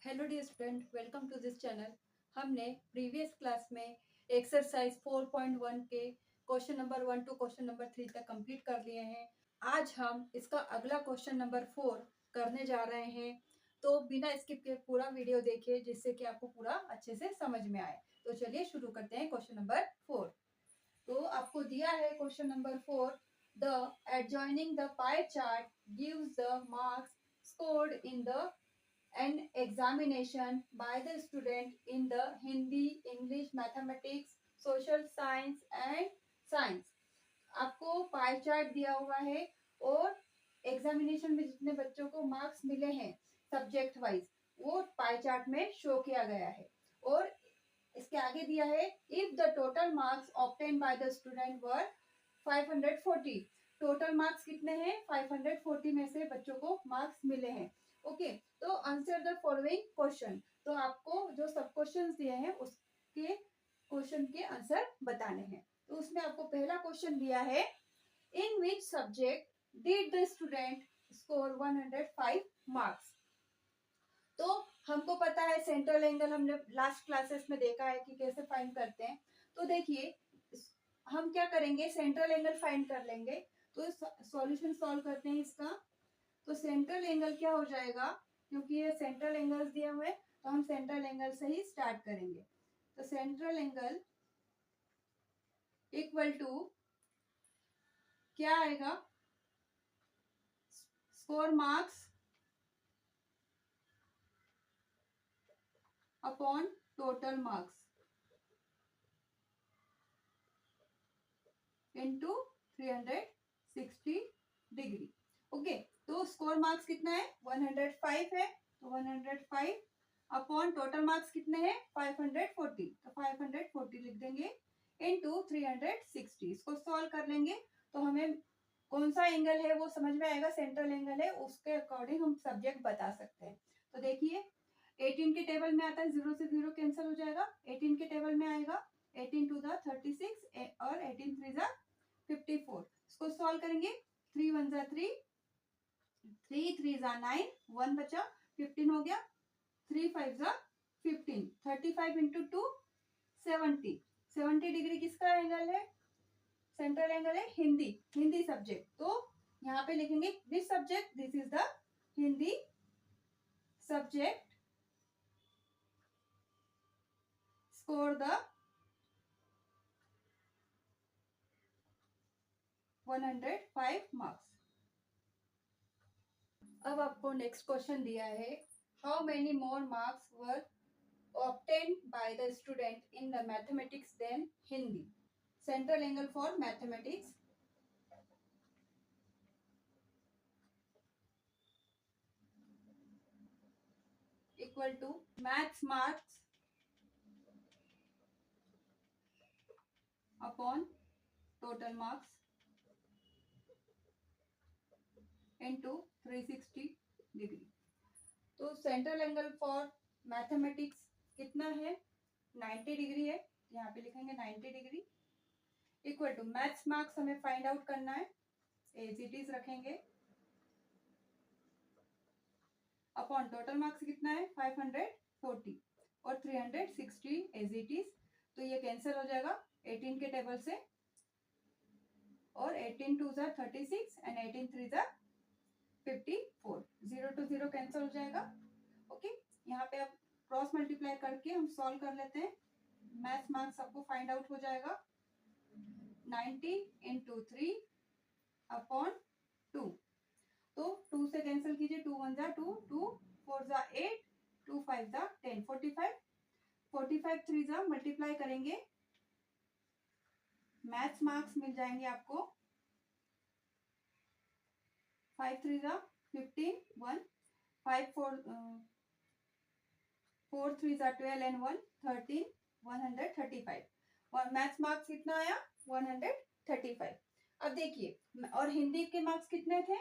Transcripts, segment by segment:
Hello dear student, welcome to this channel. हमने previous class में exercise 4.1 के question number 1 to question number 3 तक complete कर लिए हैं। आज हम इसका अगला क्वेश्चन नंबर 4 करने जा रहे हैं। तो बिना स्किप के पूरा वीडियो देखिए जिससे कि आपको पूरा अच्छे से समझ में आए। तो चलिए शुरू करते हैं क्वेश्चन नंबर 4। तो आपको दिया है question number 4, the adjoining the pie chart gives the marks scored in the an examination by the student in the Hindi, English, Mathematics, Social Science and Science। आपको पाई चार्ट दिया हुआ है और examination में जितने बच्चों को मार्क्स मिले हैं सब्जेक्ट वाइज वो पाई चार्ट में शो किया गया है। और इसके आगे दिया है if the total marks obtain by the student were 540। Total marks कितने हैं? 540 में से बच्चों को मार्क्स मिले हैं। ओके, तो आंसर द फॉलोइंग क्वेश्चन। तो आपको जो सब क्वेश्चंस दिए हैं उसके क्वेश्चन के आंसर बताने हैं। तो उसमें आपको पहला क्वेश्चन दिया है, in which subject did the student score 105 marks. तो हमको पता है सेंट्रल एंगल, हमने लास्ट क्लासेस में देखा है कि कैसे फाइंड करते हैं। तो देखिए हम क्या करेंगे, सेंट्रल एंगल फाइंड कर लेंगे। तो सॉल्यूशन सॉल्व करते हैं इसका। तो सेंट्रल एंगल क्या हो जाएगा, क्योंकि ये सेंट्रल एंगल्स दिए हुए तो हम सेंट्रल एंगल से ही स्टार्ट करेंगे। तो सेंट्रल एंगल इक्वल टू क्या आएगा, score marks upon total marks into 360 degree. Okay, तो स्कोर मार्क्स कितना है? 105 है, तो 105 अपॉन टोटल मार्क्स कितने हैं? 540, तो 540 लिख देंगे इनटू 360। इसको सॉल्व कर लेंगे तो हमें कौन सा एंगल है वो समझ में आएगा, सेंट्रल एंगल है, उसके अकॉर्डिंग हम सब्जेक्ट बता सकते हैं। तो देखिए 18 के टेबल में आता है, 0 से 0 कैंसिल हो जाएगा। 18 के टेबल में आएगा 18 टू द 36 और 18 3 जा 54। इसको सॉल्व करेंगे, 3 1 जा 3, 3 3 जा 9, 1 बचा, 15 हो गया, 3 5 जा 15, 35 इंटू 2 70। 70 डिग्री किसका एंगल है? सेंट्रल एंगल है हिंदी, हिंदी सब्जेक्ट। तो यहाँ पे लिखेंगे which subject, this is the Hindi subject score the 105 marks. अब आपको नेक्स्ट क्वेश्चन दिया है, how many more marks were obtained by the student in the mathematics than Hindi। Central angle for mathematics equal to maths marks upon total marks into 360 degree. तो central angle for mathematics कितना है? 90 degree है, यहाँ पे लिखेंगे 90 degree equal to maths marks हमें find out करना है, एज इट इज रखेंगे अपॉन टोटल मार्क्स कितना है 540 और 360 एज इट इज। तो ये कैंसिल हो जाएगा 18 के टेबल से, और 18 2 जा 36 एंड 18 3 जा 54, 0 to 0 कैंसिल हो जाएगा। ओके, यहाँ पे अब क्रॉस मल्टीप्लाई करके हम सॉल्व कर लेते हैं। मैथ्स मार्क्स आपको फाइंड आउट हो जाएगा 90 इंटू 3 अपॉन 2। तो 2 से कैंसिल कीजिए, 2 1 जा 2, 2 4 जा 8, 2 5 जा 10, 45, 45 3 जा मल्टीप्लाई करेंगे, मैथ्स मार्क्स मिल जाएंगे आपको 5 3 जा 15, 1 5 4 4 3 जा 12 एंड 1 13, 135। और मैथ्स मार्क्स कितना आया? 135। अब देखिए, और हिंदी के मार्क्स कितने थे?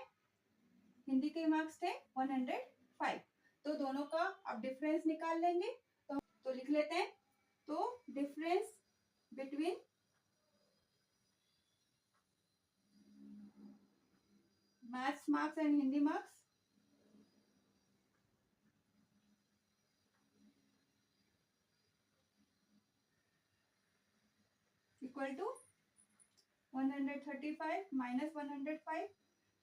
हिंदी के मार्क्स थे 105। तो दोनों का अब डिफरेंस निकाल लेंगे। तो लिख लेते हैं, तो difference between maths marks and Hindi marks equal to 135 minus 105,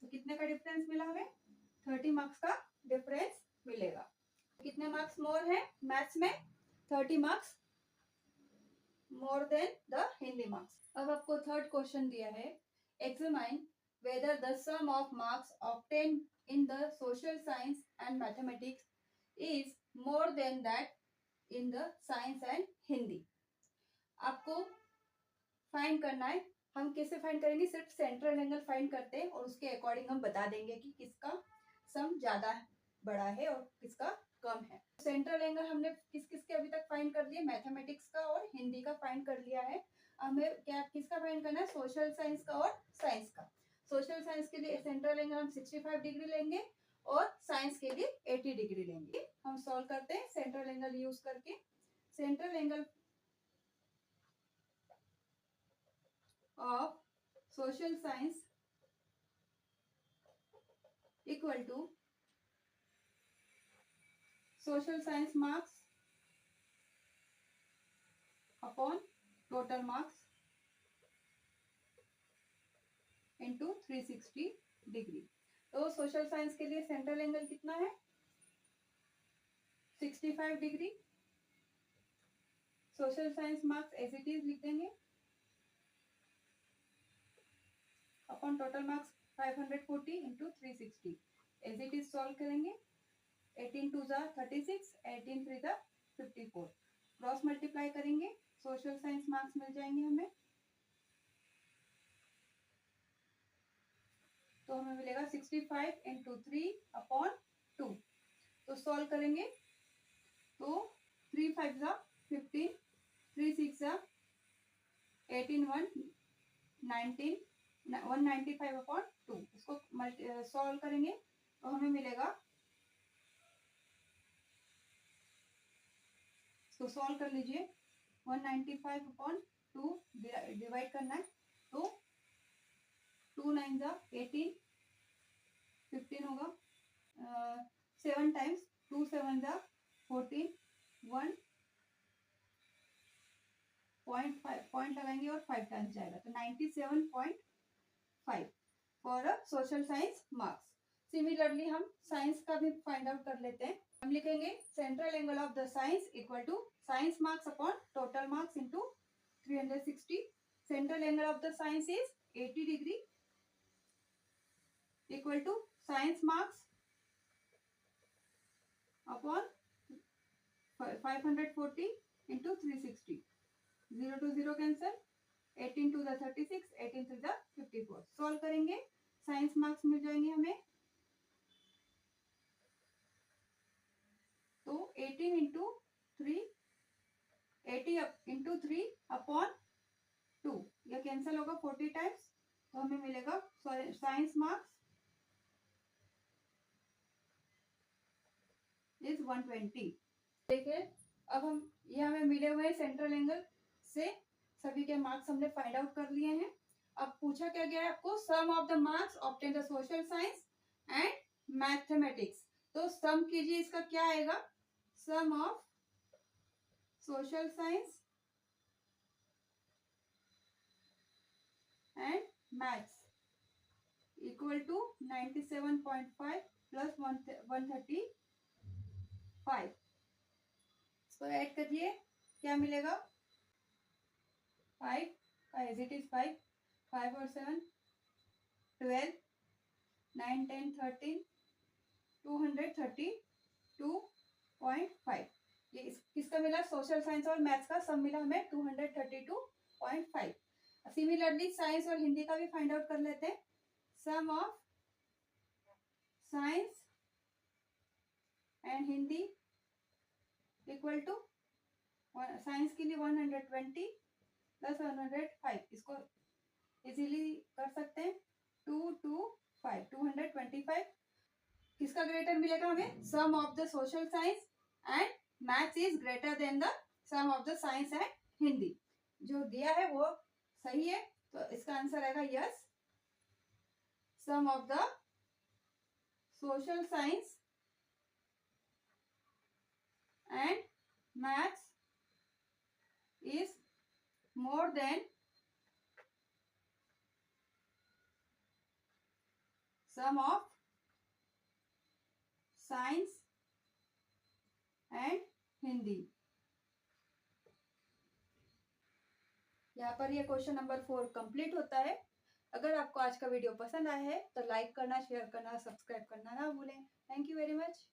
तो कितने का डिफरेंस मिला हमें? 30 मार्क्स का डिफरेंस मिलेगा। कितने मार्क्स मोर है मैथ्स में? 30 marks more than the Hindi marks. अब आपको थर्ड क्वेश्चन दिया है, examine whether the sum of marks obtain in the social science and mathematics is more than that in the science and Hindi. आपको find करना है। हम कैसे फाइंड करेंगे? सिर्फ सेंट्रल एंगल फाइंड करते हैं और उसके अकॉर्डिंग हम बता देंगे कि किसका सम ज्यादा बड़ा है और किसका कम है। सेंट्रल एंगल हमने किस किस के अभी तक फाइंड कर लिया? मैथमेटिक्स का और हिंदी का फाइंड कर लिया है। हमें क्या किसका फाइंड करना है? सोशल साइंस का और साइंस का। सोशल साइंस के लिए सेंट्रल एंगल हम 65 डिग्री लेंगे और साइंस के लिए 80 डिग्री लेंगे। हम सॉल्व करते हैं सेंट्रल एंगल यूज करके। Central angle of social science equal to social science marks upon total marks into 360 degree. तो सोशल साइंस के लिए सेंट्रल एंगल कितना है? 65 degree. Social science marks as it is लिख देंगे upon total marks 540 into 360 as it is solve करेंगे। 18 टू जा 36, 18 थ्री जा 54, क्रॉस मल्टीप्लाई करेंगे, सोशल साइंस मार्क्स मिल जाएंगे हमें। तो हमें मिलेगा 65 इंटू 3 अपॉन 2। तो सॉल्व करेंगे तो 3 5 जा 15, 3 6 जा 18, 1 195 अपॉन 2। इसको सॉल्व करेंगे तो हमें मिलेगा, तो सॉल्व कर लीजिए। 195 अपॉन 2 डिवाइड करना है तो 2 9 जा 18, 15 होगा। 7 टाइम्स 2 7 जा 14, 1 पॉइंट लगाएंगे और 5 टाइम्स जाएगा तो 97.5 for social science marks. Similarly हम साइंस का भी फाइंड आउट कर लेते हैं। हम लिखेंगे central angle of the science equal to science marks upon total marks into 360। Central angle of the science is 80 degree equal to science marks upon 540 into 360। 0 to 0 cancel, 18 to the 36, 18 to the 54। Solve करेंगे science marks मिल जाएंगे हमें तो 18 into 3, 80 into 3 upon 2, यह cancel होगा 40 times तो हमें मिलेगा साइंस मार्क्स इज 120। देखिए अब हम ये हमें मिले हुए सेंट्रल एंगल से सभी के मार्क्स हमने फाइंड आउट कर लिए हैं। अब पूछा क्या गया है आपको? Sum of the marks obtain the social science and mathematics. तो सम कीजिए, इसका क्या आएगा? Sum of social science and maths equal to 97.5 plus 135। इसको ऐड करिए, क्या मिलेगा? 5 का एज इट इज 5, 5 और 7 12, 9 10 13, 232.5। ये किसका मिला? सोशल साइंस और मैथ्स का सब मिला हमें 232.5। सिमिलरली साइंस और हिंदी का भी फाइंड आउट कर लेते हैं। Sum of science and Hindi equal to science के लिए 120 प्लस 105। इसको इजीली कर सकते हैं 225। किसका ग्रेटर मिलेगा हमें? Sum of the social science and maths is greater than the sum of the science and Hindi. जो दिया है वो सही है तो इसका आंसर आएगा yes. Sum of the social science and maths is more than sum of science and Hindi. यहाँ पर ये क्वेश्चन नंबर 4 कंप्लीट होता है। अगर आपको आज का वीडियो पसंद आया है तो लाइक करना, शेयर करना, सब्सक्राइब करना ना भूलें। Thank you very much.